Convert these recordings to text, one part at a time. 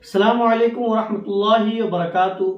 अस्सलामु अलैकुम वरहमतुल्लाहि वबरकातुहू।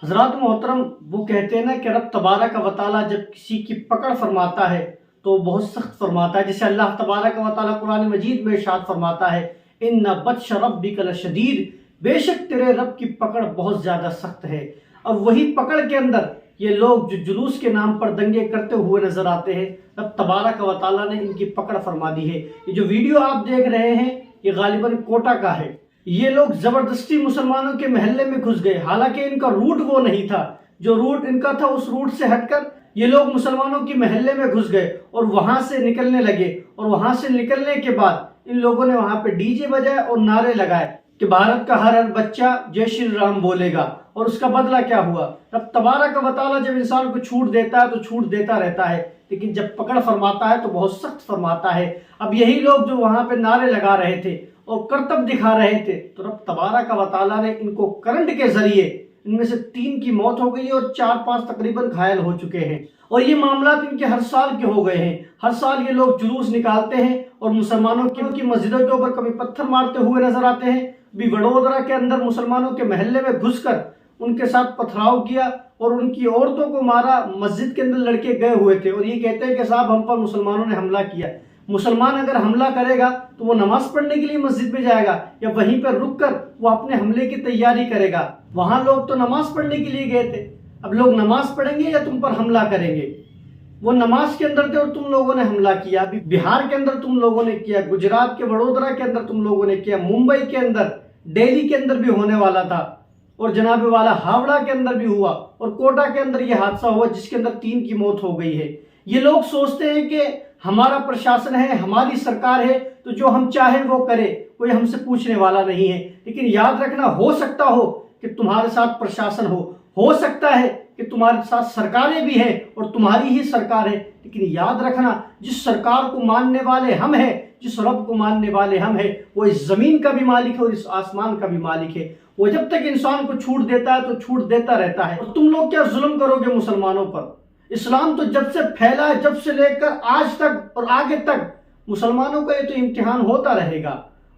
हज़रात मोहतरम, वो कहते हैं ना कि रब तबारक व तआला जब किसी की पकड़ फरमाता है तो बहुत सख्त फरमाता है। जैसे अल्लाह तबारक व तआला कुरान मजीद में इरशाद फरमाता है, इन्ना बत्श रब्बिका लशदीद, बेशक तेरे रब की पकड़ बहुत ज़्यादा सख्त है। अब वही पकड़ के अंदर ये लोग जो जुलूस के नाम पर दंगे करते हुए नजर आते हैं, रब तबारक व तआला ने इनकी पकड़ फरमा दी है। ये जो वीडियो आप देख रहे हैं ये गालिबन कोटा का है। ये लोग जबरदस्ती मुसलमानों के महल्ले में घुस गए, हालांकि इनका रूट वो नहीं था। जो रूट इनका था उस रूट से हटकर ये लोग मुसलमानों के महल्ले में घुस गए और वहां से निकलने लगे। और वहां से निकलने के बाद इन लोगों ने वहां पे डीजे बजाए और नारे लगाए कि भारत का हर हर बच्चा जय श्री राम बोलेगा। और उसका बदला क्या हुआ? तब तबारक व तआला जब इंसान को छूट देता है तो छूट देता रहता है, लेकिन जब पकड़ फरमाता है तो बहुत सख्त फरमाता है। अब यही लोग जो वहां पे नारे लगा रहे थे और करतब दिखा रहे थे, तो रब तबारक व तआला ने इनको करंट के जरिए इनमें से 3 की मौत हो गई और 4-5 तकरीबन घायल हो चुके हैं। और ये मामला इनके हर साल के हो गए हैं। हर साल ये लोग जुलूस निकालते हैं और मुसलमानों की मस्जिदों के ऊपर कभी पत्थर मारते हुए नजर आते हैं। भी वडोदरा के अंदर मुसलमानों के महल्ले में घुसकर उनके साथ पथराव किया और उनकी औरतों को मारा। मस्जिद के अंदर लड़के गए हुए थे और ये कहते हैं कि साहब हम पर मुसलमानों ने हमला किया। मुसलमान अगर हमला करेगा तो वो नमाज पढ़ने के लिए मस्जिद में जाएगा या वहीं पर रुककर वो अपने हमले की तैयारी करेगा? वहां लोग तो नमाज पढ़ने के लिए गए थे। अब लोग नमाज पढ़ेंगे या तुम पर हमला करेंगे? वो नमाज के अंदर थे और तुम लोगों ने हमला किया। अभी बिहार के अंदर तुम लोगों ने किया, गुजरात के वडोदरा के अंदर तुम लोगों ने किया, मुंबई के अंदर, दिल्ली के अंदर भी होने वाला था और जनाबे वाला हावड़ा के अंदर भी हुआ और कोटा के अंदर यह हादसा हुआ जिसके अंदर 3 की मौत हो गई है। ये लोग सोचते हैं कि हमारा प्रशासन है, हमारी सरकार है, तो जो हम चाहें वो करे, कोई हमसे पूछने वाला नहीं है। लेकिन याद रखना, हो सकता हो कि तुम्हारे साथ प्रशासन हो सकता है कि तुम्हारे साथ सरकारें भी हैं और तुम्हारी ही सरकार है, लेकिन याद रखना जिस सरकार को मानने वाले हम हैं, जिस रब को मानने वाले हम हैं, वो इस जमीन का भी मालिक है और इस आसमान का भी मालिक है। वो जब तक इंसान को छूट देता है तो छूट देता रहता है। और तुम लोग क्या जुल्म करोगे मुसलमानों पर? इस्लाम तो जब से फैला है, जब से लेकर आज तक और आगे तक मुसलमानों का ये तो इम्तिहान होता रहेगा,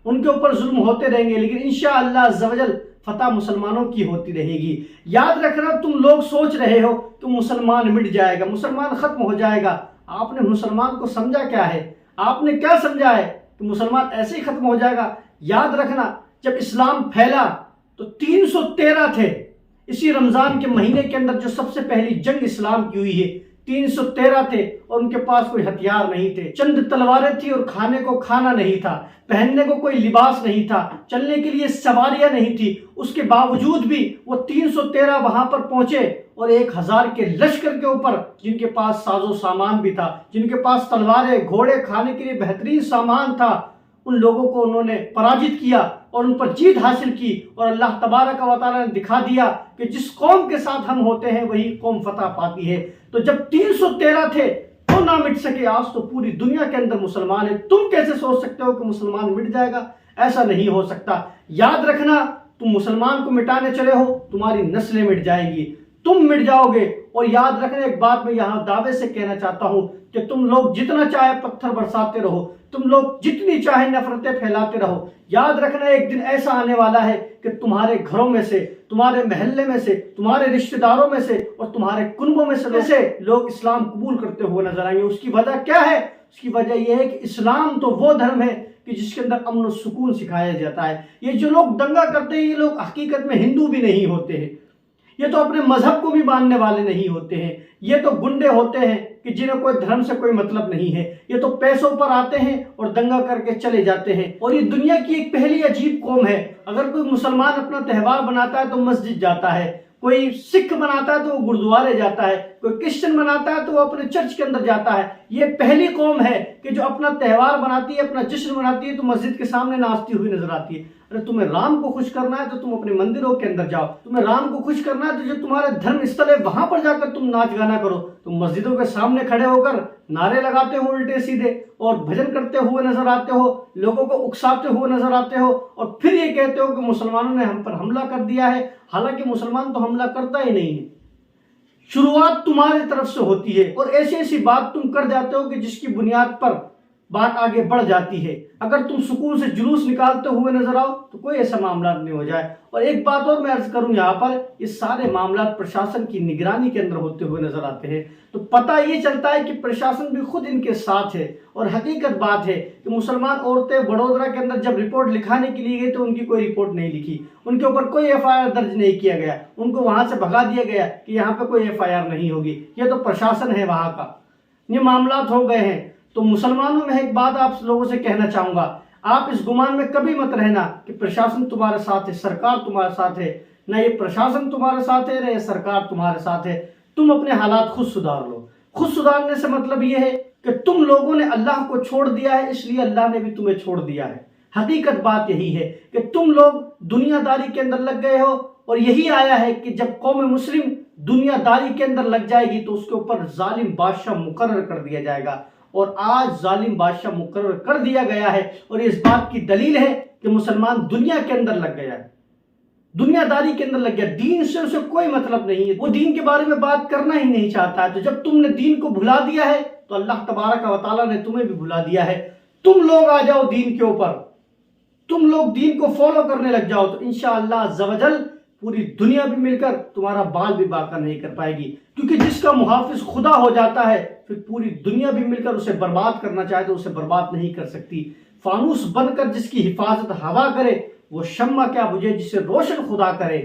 उनके ऊपर जुल्म होते रहेंगे, लेकिन इंशाअल्लाह अज़्ज़ व जल फतह मुसलमानों की होती रहेगी। याद रखना, तुम लोग सोच रहे हो कि मुसलमान मिट जाएगा, मुसलमान खत्म हो जाएगा। आपने मुसलमान को समझा क्या है? आपने क्या समझा है कि मुसलमान ऐसे ही खत्म हो जाएगा? याद रखना, जब इस्लाम फैला तो 313 थे। इसी रमजान के महीने के अंदर जो सबसे पहली जंग इस्लाम की हुई है, 313 थे और उनके पास कोई हथियार नहीं थे, चंद तलवारें थी और खाने को खाना नहीं था, पहनने को कोई लिबास नहीं था, चलने के लिए सवारियां नहीं थी। उसके बावजूद भी वो 313 वहां पर पहुंचे और 1000 के लश्कर के ऊपर, जिनके पास साजो सामान भी था, जिनके पास तलवारें, घोड़े, खाने के लिए बेहतरीन सामान था, उन लोगों को उन्होंने पराजित किया और उन पर जीत हासिल की। और अल्लाह तबारक व तआला ने दिखा दिया कि जिस कौम के साथ हम होते हैं वही कौम फतह पाती है। तो जब 313 थे तो ना मिट सके, आज तो पूरी दुनिया के अंदर मुसलमान है। तुम कैसे सोच सकते हो कि मुसलमान मिट जाएगा? ऐसा नहीं हो सकता। याद रखना, तुम मुसलमान को मिटाने चले हो, तुम्हारी नस्लें मिट जाएंगी, तुम मिट जाओगे। और याद रखना, एक बात मैं यहाँ दावे से कहना चाहता हूँ कि तुम लोग जितना चाहे पत्थर बरसाते रहो, तुम लोग जितनी चाहे नफरतें फैलाते रहो, याद रखना एक दिन ऐसा आने वाला है कि तुम्हारे घरों में से, तुम्हारे महल्ले में से, तुम्हारे रिश्तेदारों में से और तुम्हारे कुनबों में से लोग इस्लाम कबूल करते हुए नजर आएंगे। उसकी वजह क्या है? उसकी वजह यह है कि इस्लाम तो वो धर्म है कि जिसके अंदर अमन और सुकून सिखाया जाता है। ये जो लोग दंगा करते हैं, ये लोग हकीकत में हिंदू भी नहीं होते हैं, ये तो अपने मजहब को भी मानने वाले नहीं होते हैं। ये तो गुंडे होते हैं कि जिन्हें कोई धर्म से कोई मतलब नहीं है। ये तो पैसों पर आते हैं और दंगा करके चले जाते हैं। और ये दुनिया की एक पहली अजीब कौम है। अगर कोई मुसलमान अपना त्यौहार बनाता है तो मस्जिद जाता है, कोई सिख बनाता है तो वो गुरुद्वारे जाता है, कोई क्रिश्चियन बनाता है तो वो अपने चर्च के अंदर जाता है। ये पहली कौम है कि जो अपना त्यौहार बनाती है, अपना जश्न मनाती है तो मस्जिद के सामने नाचती हुई नजर आती है। अरे तुम्हें राम को खुश करना है तो तुम अपने मंदिरों के अंदर जाओ, तुम्हें राम को खुश करना है तो जो तुम्हारे धर्म स्थल है वहां पर जाकर तुम नाच गाना करो। तुम मस्जिदों के सामने खड़े होकर नारे लगाते हो उल्टे सीधे और भजन करते हुए नजर आते हो, लोगों को उकसाते हुए नजर आते हो और फिर ये कहते हो कि मुसलमानों ने हम पर हमला कर दिया है। हालांकि मुसलमान तो हमला करता ही नहीं है, शुरुआत तुम्हारी तरफ से होती है और ऐसी ऐसी बात तुम कर जाते हो कि जिसकी बुनियाद पर बात आगे बढ़ जाती है। अगर तुम सुकून से जुलूस निकालते हुए नजर आओ तो कोई ऐसा मामला नहीं हो जाए। और एक बात और मैं अर्ज करूं, यहाँ पर ये सारे मामला प्रशासन की निगरानी के अंदर होते हुए नजर आते हैं, तो पता ये चलता है कि प्रशासन भी खुद इनके साथ है। और हकीकत बात है कि मुसलमान औरतें वडोदरा के अंदर जब रिपोर्ट लिखाने के लिए गई तो उनकी कोई रिपोर्ट नहीं लिखी, उनके ऊपर कोई FIR दर्ज नहीं किया गया, उनको वहां से भगा दिया गया कि यहाँ पे कोई FIR नहीं होगी, ये तो प्रशासन है वहां का। ये मामला हो गए हैं। तो मुसलमानों में एक बात आप लोगों से कहना चाहूंगा, आप इस गुमान में कभी मत रहना कि प्रशासन तुम्हारे साथ है, सरकार तुम्हारे साथ है। ना ये प्रशासन तुम्हारे साथ है, ना ये सरकार तुम्हारे साथ है। तुम अपने हालात खुद सुधार लो। खुद सुधारने से मतलब ये है कि तुम लोगों ने अल्लाह को छोड़ दिया है, इसलिए अल्लाह ने भी तुम्हें छोड़ दिया है। हकीकत बात यही है कि तुम लोग दुनियादारी के अंदर लग गए हो, और यही आया है कि जब कौम मुस्लिम दुनियादारी के अंदर लग जाएगी तो उसके ऊपर जालिम बादशाह मुकर्रर कर दिया जाएगा। और आज जालिम बादशाह मुकर्रर कर दिया गया है, और इस बात की दलील है कि मुसलमान दुनिया के अंदर लग गया है, दुनियादारी के अंदर लग गया। दीन से उसे कोई मतलब नहीं है, वो दीन के बारे में बात करना ही नहीं चाहता है। तो जब तुमने दीन को भुला दिया है तो अल्लाह तबारक व तआला ने तुम्हें भी भुला दिया है। तुम लोग आ जाओ दीन के ऊपर, तुम लोग दीन को फॉलो करने लग जाओ तो इंशाअल्लाह अज़्ज़ व जल पूरी दुनिया भी मिलकर तुम्हारा बाल भी बाका नहीं कर पाएगी। क्योंकि जिसका मुहाफिज खुदा हो जाता है फिर पूरी दुनिया भी मिलकर उसे बर्बाद करना चाहे तो उसे बर्बाद नहीं कर सकती। फानूस बनकर जिसकी हिफाजत हवा करे वो शम्मा क्या बुझे जिसे रोशन खुदा करे।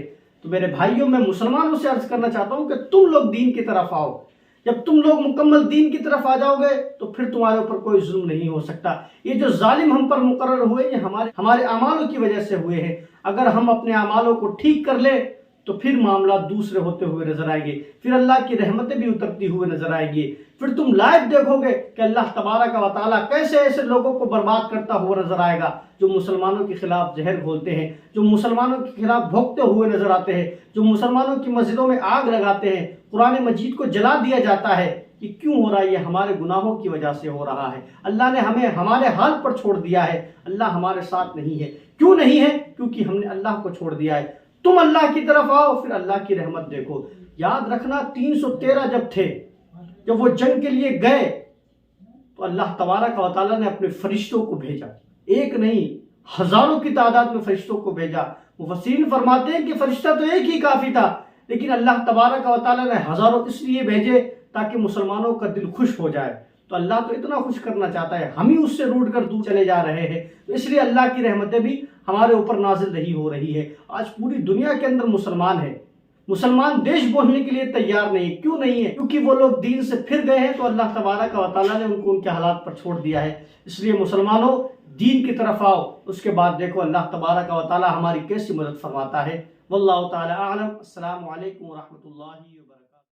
तो मेरे भाइयों, मैं मुसलमानों से अर्ज करना चाहता हूं कि तुम लोग दीन की तरफ आओ। जब तुम लोग मुकम्मल दीन की तरफ आ जाओगे तो फिर तुम्हारे ऊपर कोई जुल्म नहीं हो सकता। ये जो जालिम हम पर मुकर्रर हुए ये हमारे अमालों की वजह से हुए हैं। अगर हम अपने अमालों को ठीक कर ले तो फिर मामला दूसरे होते हुए नजर आएंगे, फिर अल्लाह की रहमतें भी उतरती हुए नजर आएंगी। फिर तुम लाइव देखोगे कि अल्लाह तबारक व तआला कैसे ऐसे लोगों को बर्बाद करता हुआ नजर आएगा जो मुसलमानों के खिलाफ जहर घोलते हैं, जो मुसलमानों के खिलाफ भोंकते हुए नजर आते हैं, जो मुसलमानों की मस्जिदों में आग लगाते हैं, कुरान मजीद को जला दिया जाता है। कि क्यों हो रहा है? ये हमारे गुनाहों की वजह से हो रहा है। अल्लाह ने हमें हमारे हाल पर छोड़ दिया है, अल्लाह हमारे साथ नहीं है। क्यों नहीं है? क्योंकि हमने अल्लाह को छोड़ दिया है। तुम अल्लाह की तरफ आओ, फिर अल्लाह की रहमत देखो। याद रखना 313 जब थे, जब वो जंग के लिए गए तो अल्लाह तबारक व तआला ने अपने फरिश्तों को भेजा, एक नहीं हजारों की तादाद में फरिश्तों को भेजा। मुफस्सिरीन फरमाते हैं कि फरिश्ता तो एक ही काफी था, लेकिन अल्लाह तबारक व तआला ने हजारों इसलिए भेजे ताकि मुसलमानों का दिल खुश हो जाए। तो अल्लाह तो इतना खुश करना चाहता है, हम ही उससे रूठ कर दूर चले जा रहे हैं। तो इसलिए अल्लाह की रहमतें भी हमारे ऊपर नाजिल नहीं हो रही है। आज पूरी दुनिया के अंदर मुसलमान है, मुसलमान देश बोलने के लिए तैयार नहीं। क्यों नहीं है? क्योंकि वो लोग दीन से फिर गए हैं तो अल्लाह तबारक व तआला ने उनको उनके हालात पर छोड़ दिया है। इसलिए मुसलमानों दीन की तरफ आओ, उसके बाद देखो अल्लाह तबारक व तआला हमारी कैसी मदद फरमाता है। वल्लाहु तआला आलम। अस्सलामु अलैकुम व रहमतुल्लाहि व बरकातहू।